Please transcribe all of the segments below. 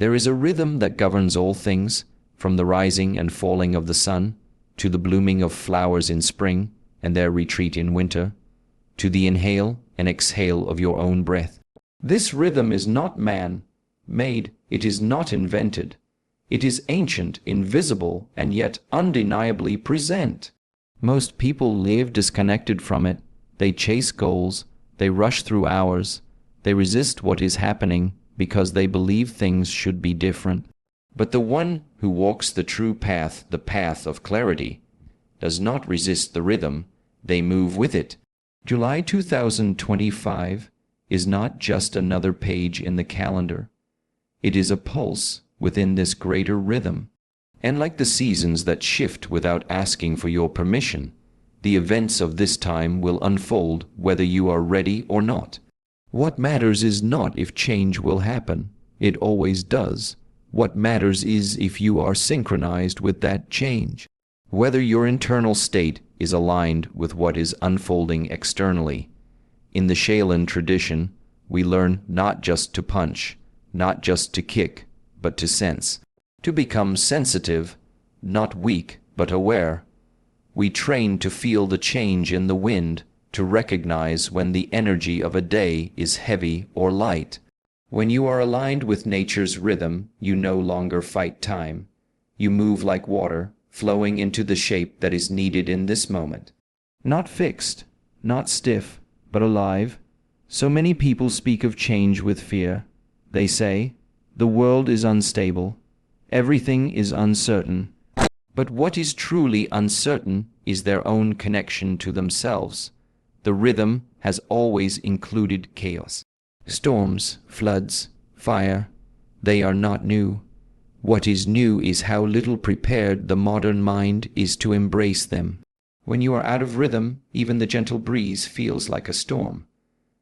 There is a rhythm that governs all things, from the rising and falling of the sun, to the blooming of flowers in spring and their retreat in winter, to the inhale and exhale of your own breath. This rhythm is not man-made, it is not invented. It is ancient, invisible, and yet undeniably present. Most people live disconnected from it. They chase goals, they rush through hours, they resist what is happening because they believe things should be different. But the one who walks the true path, the path of clarity, does not resist the rhythm, they move with it. July 2025 is not just another page in the calendar. It is a pulse within this greater rhythm. And like the seasons that shift without asking for your permission, the events of this time will unfold whether you are ready or not. What matters is not if change will happen. It always does. What matters is if you are synchronized with that change. Whether your internal state is aligned with what is unfolding externally. In the Shaolin tradition, we learn not just to punch, not just to kick, but to sense. To become sensitive, not weak, but aware. We train to feel the change in the wind, to recognize when the energy of a day is heavy or light. When you are aligned with nature's rhythm, you no longer fight time. You move like water, flowing into the shape that is needed in this moment. Not fixed, not stiff, but alive. So many people speak of change with fear. They say, the world is unstable. Everything is uncertain. But what is truly uncertain is their own connection to themselves. The rhythm has always included chaos. Storms, floods, fire, they are not new. What is new is how little prepared the modern mind is to embrace them. When you are out of rhythm, even the gentle breeze feels like a storm.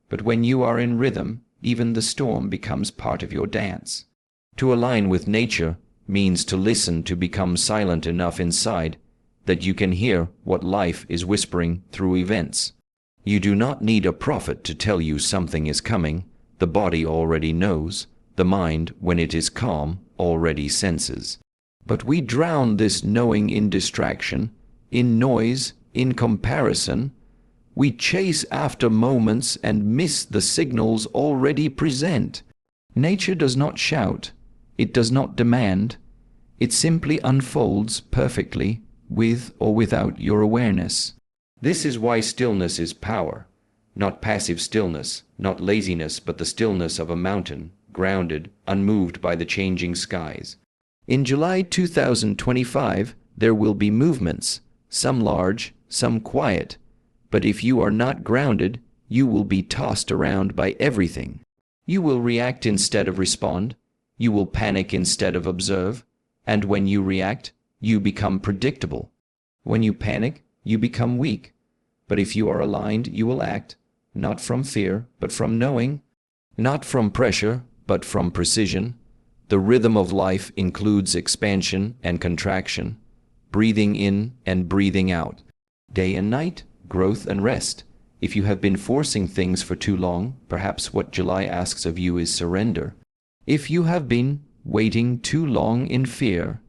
But when you are in rhythm, even the storm becomes part of your dance. To align with nature means to listen, to become silent enough inside that you can hear what life is whispering through events. You do not need a prophet to tell you something is coming. The body already knows. The mind, when it is calm, already senses. But we drown this knowing in distraction, in noise, in comparison. We chase after moments and miss the signals already present. Nature does not shout. It does not demand. It simply unfolds perfectly, with or without your awareness. This is why stillness is power. Not passive stillness, not laziness, but the stillness of a mountain, grounded, unmoved by the changing skies. In July 2025, there will be movements, some large, some quiet. But if you are not grounded, you will be tossed around by everything. You will react instead of respond. You will panic instead of observe. And when you react, you become predictable. When you panic, you become weak. But if you are aligned, you will act, not from fear, but from knowing, not from pressure, but from precision. The rhythm of life includes expansion and contraction, breathing in and breathing out, day and night, growth and rest. If you have been forcing things for too long, perhaps what July asks of you is surrender. If you have been waiting too long in fear,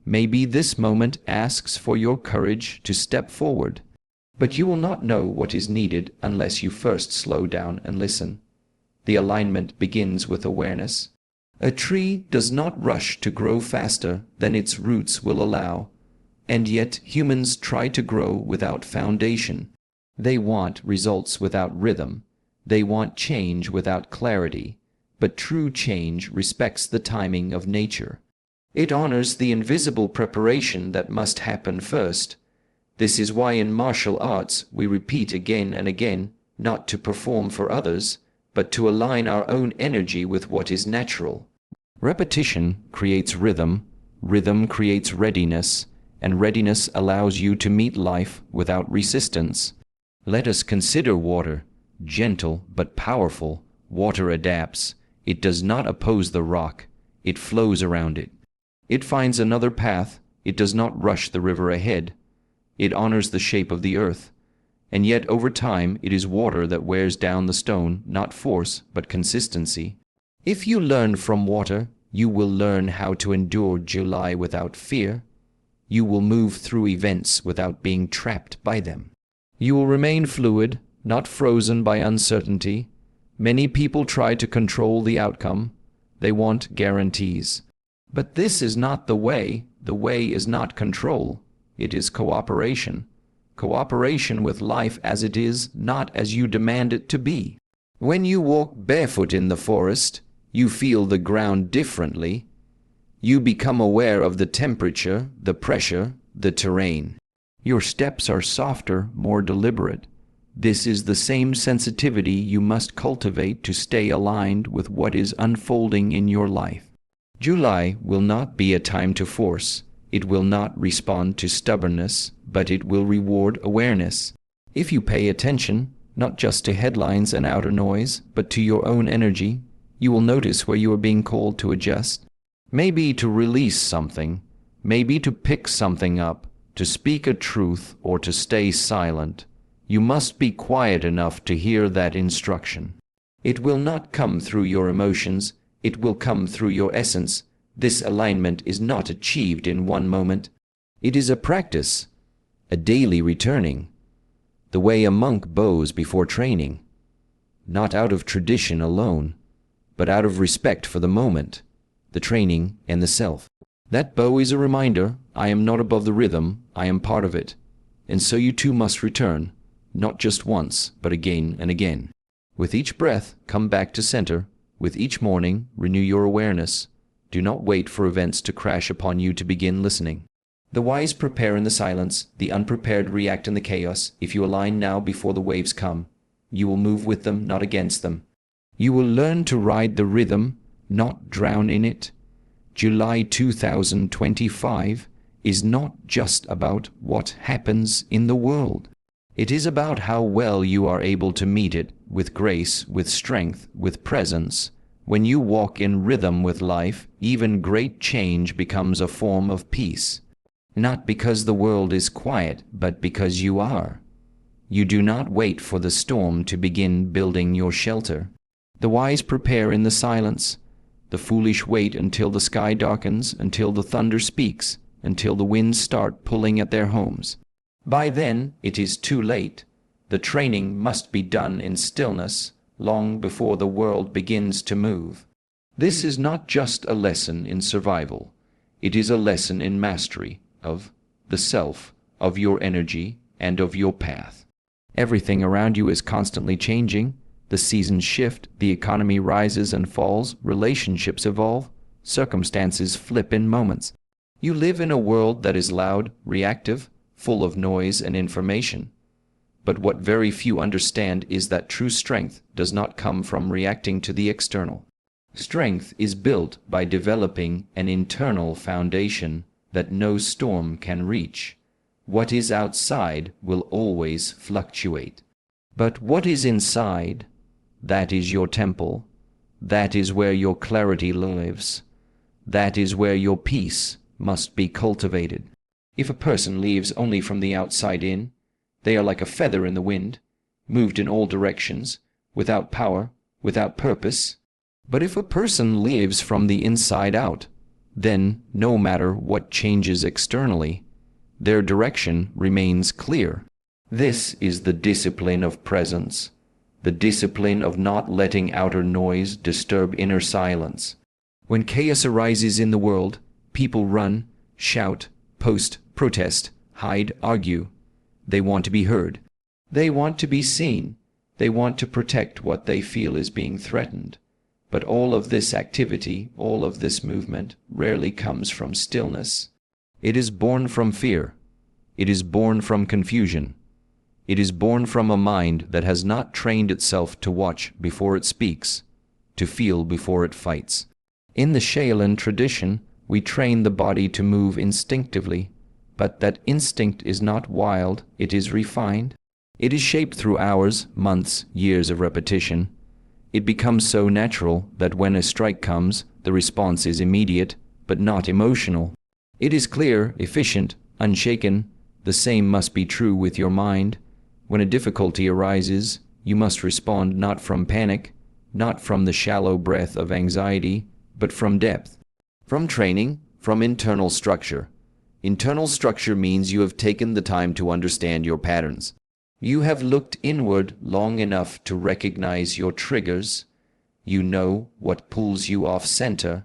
maybe this moment asks for your courage to step forward. But you will not know what is needed unless you first slow down and listen. The alignment begins with awareness. A tree does not rush to grow faster than its roots will allow, and yet humans try to grow without foundation. They want results without rhythm. They want change without clarity. But true change respects the timing of nature. It honors the invisible preparation that must happen first. This is why in martial arts we repeat again and again, not to perform for others, but to align our own energy with what is natural. Repetition creates rhythm, rhythm creates readiness, and readiness allows you to meet life without resistance. Let us consider water, gentle but powerful. Water adapts. It does not oppose the rock. It flows around it. It finds another path. It does not rush the river ahead. It honors the shape of the earth. And yet over time it is water that wears down the stone, not force, but consistency. If you learn from water, You will learn how to endure July without fear. You will move through events without being trapped by them. You will remain fluid, not frozen by uncertainty. Many people try to control the outcome. They want guarantees. But this is not the way. The way is not control. It is cooperation. Cooperation with life as it is, not as you demand it to be. When you walk barefoot in the forest, you feel the ground differently. You become aware of the temperature, the pressure, the terrain. Your steps are softer, more deliberate. This is the same sensitivity you must cultivate to stay aligned with what is unfolding in your life. July will not be a time to force. It will not respond to stubbornness, but it will reward awareness. If you pay attention, not just to headlines and outer noise, but to your own energy, you will notice where you are being called to adjust. Maybe to release something, maybe to pick something up, to speak a truth, or to stay silent. You must be quiet enough to hear that instruction. It will not come through your emotions, it will come through your essence. This alignment is not achieved in one moment. It is a practice, a daily returning, the way a monk bows before training, not out of tradition alone, but out of respect for the moment, the training, and the self. That bow is a reminder, I am not above the rhythm, I am part of it. And so you too must return, not just once, but again and again. With each breath, come back to center. With each morning, renew your awareness. Do not wait for events to crash upon you to begin listening. The wise prepare in the silence, the unprepared react in the chaos. If you align now before the waves come, you will move with them, not against them. You will learn to ride the rhythm, not drown in it. July 2025 is not just about what happens in the world. It is about how well you are able to meet it, with grace, with strength, with presence. When you walk in rhythm with life, even great change becomes a form of peace. Not because the world is quiet, but because you are. You do not wait for the storm to begin building your shelter. The wise prepare in the silence. The foolish wait until the sky darkens, until the thunder speaks, until the winds start pulling at their homes. By then, it is too late. The training must be done in stillness, long before the world begins to move. This is not just a lesson in survival. It is a lesson in mastery of the self, of your energy, and of your path. Everything around you is constantly changing. The seasons shift, the economy rises and falls, relationships evolve, circumstances flip in moments. You live in a world that is loud, reactive, full of noise and information. But what very few understand is that true strength does not come from reacting to the external. Strength is built by developing an internal foundation that no storm can reach. What is outside will always fluctuate. But what is inside, that is your temple. That is where your clarity lives. That is where your peace must be cultivated. If a person lives only from the outside in, they are like a feather in the wind, moved in all directions, without power, without purpose. But if a person lives from the inside out, then, no matter what changes externally, their direction remains clear. This is the discipline of presence, the discipline of not letting outer noise disturb inner silence. When chaos arises in the world, people run, shout, post, protest, hide, argue. They want to be heard. They want to be seen. They want to protect what they feel is being threatened. But all of this activity, all of this movement, rarely comes from stillness. It is born from fear. It is born from confusion. It is born from a mind that has not trained itself to watch before it speaks, to feel before it fights. In the Shaolin tradition, we train the body to move instinctively, but that instinct is not wild, it is refined. It is shaped through hours, months, years of repetition. It becomes so natural that when a strike comes, the response is immediate, but not emotional. It is clear, efficient, unshaken. The same must be true with your mind. When a difficulty arises, you must respond not from panic, not from the shallow breath of anxiety, but from depth. From training, from internal structure. Internal structure means you have taken the time to understand your patterns. You have looked inward long enough to recognize your triggers. You know what pulls you off center,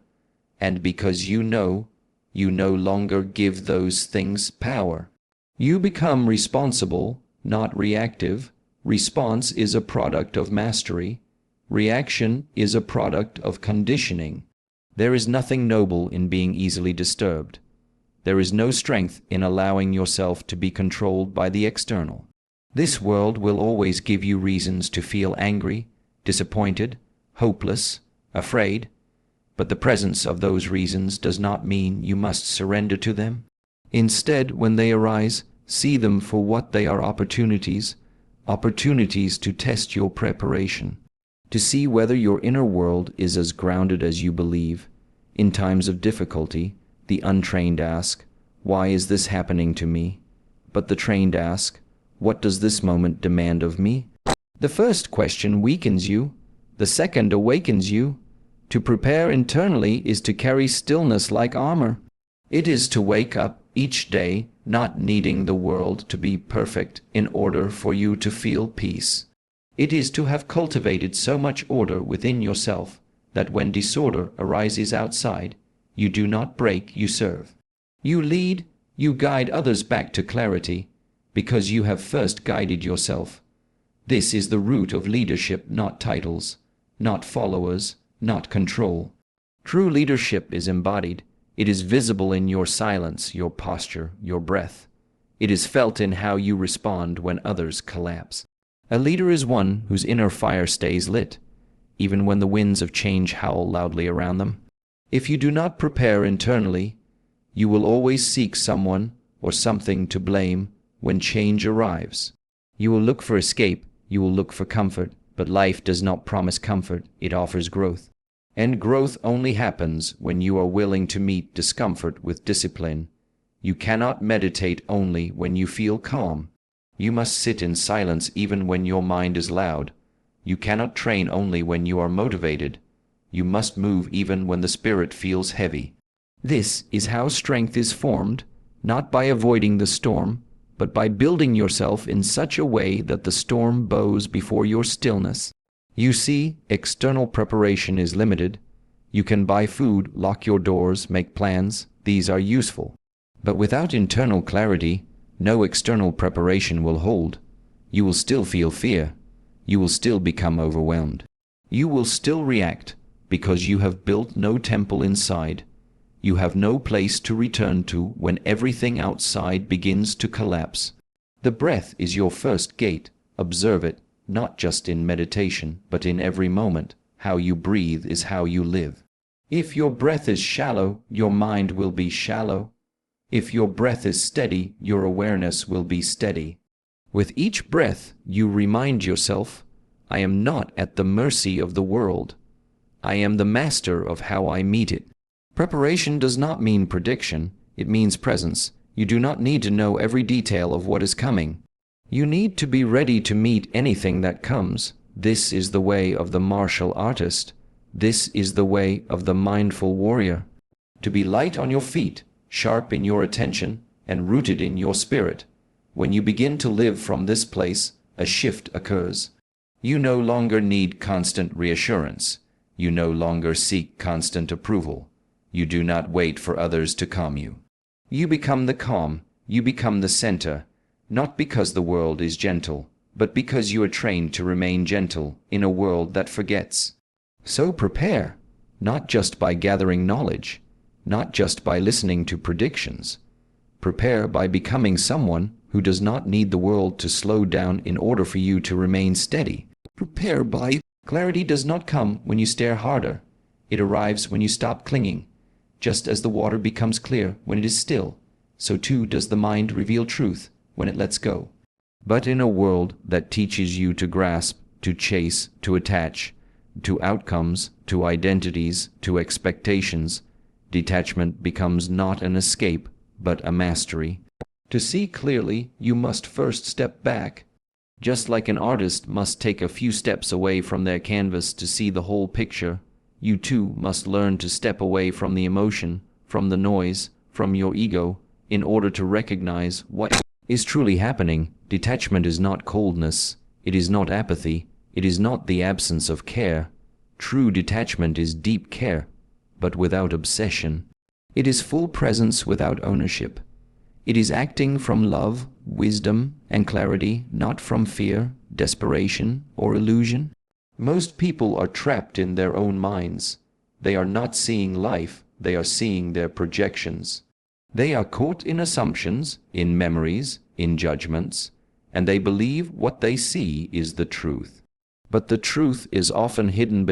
and because you no longer give those things power. You become responsible, not reactive. Response is a product of mastery. Reaction is a product of conditioning. There is nothing noble in being easily disturbed. There is no strength in allowing yourself to be controlled by the external. This world will always give you reasons to feel angry, disappointed, hopeless, afraid, but the presence of those reasons does not mean you must surrender to them. Instead, when they arise, see them for what they are: opportunities to test your preparation, to see whether your inner world is as grounded as you believe. In times of difficulty, the untrained ask, "Why is this happening to me?" But the trained ask, "What does this moment demand of me?" The first question weakens you, the second awakens you. To prepare internally is to carry stillness like armor. It is to wake up each day not needing the world to be perfect in order for you to feel peace. It is to have cultivated so much order within yourself that when disorder arises outside, you do not break, you serve. You lead, you guide others back to clarity, because you have first guided yourself. This is the root of leadership, not titles, not followers, not control. True leadership is embodied. It is visible in your silence, your posture, your breath. It is felt in how you respond when others collapse. A leader is one whose inner fire stays lit, even when the winds of change howl loudly around them. If you do not prepare internally, you will always seek someone or something to blame when change arrives. You will look for escape, you will look for comfort, but life does not promise comfort, it offers growth. And growth only happens when you are willing to meet discomfort with discipline. You cannot meditate only when you feel calm. You must sit in silence even when your mind is loud. You cannot train only when you are motivated. You must move even when the spirit feels heavy. This is how strength is formed, not by avoiding the storm, but by building yourself in such a way that the storm bows before your stillness. You see, external preparation is limited. You can buy food, lock your doors, make plans. These are useful. But without internal clarity, no external preparation will hold. You will still feel fear. You will still become overwhelmed. You will still react because you have built no temple inside. You have no place to return to when everything outside begins to collapse. The breath is your first gate. Observe it, not just in meditation, but in every moment. How you breathe is how you live. If your breath is shallow, your mind will be shallow. If your breath is steady, your awareness will be steady. With each breath, you remind yourself, I am not at the mercy of the world. I am the master of how I meet it. Preparation does not mean prediction, it means presence. You do not need to know every detail of what is coming. You need to be ready to meet anything that comes. This is the way of the martial artist. This is the way of the mindful warrior. To be light on your feet, sharp in your attention, and rooted in your spirit. When you begin to live from this place, a shift occurs. You no longer need constant reassurance. You no longer seek constant approval. You do not wait for others to calm you. You become the calm, you become the center, not because the world is gentle, but because you are trained to remain gentle in a world that forgets. So prepare, not just by gathering knowledge, not just by listening to predictions. Prepare by becoming someone who does not need the world to slow down in order for you to remain steady. Prepare by clarity does not come when you stare harder. It arrives when you stop clinging. Just as the water becomes clear when it is still, so too does the mind reveal truth when it lets go. But in a world that teaches you to grasp, to chase, to attach, to outcomes, to identities, to expectations, detachment becomes not an escape, but a mastery. To see clearly, you must first step back. Just like an artist must take a few steps away from their canvas to see the whole picture, You too must learn to step away from the emotion, from the noise, from your ego, in order to recognize what is truly happening. Detachment is not coldness, it is not apathy, it is not the absence of care. True detachment is deep care, but without obsession. It is full presence without ownership. It is acting from love, wisdom, and clarity, not from fear, desperation, or illusion. Most people are trapped in their own minds. They are not seeing life, they are seeing their projections. They are caught in assumptions, in memories, in judgments, and they believe what they see is the truth. But the truth is often hidden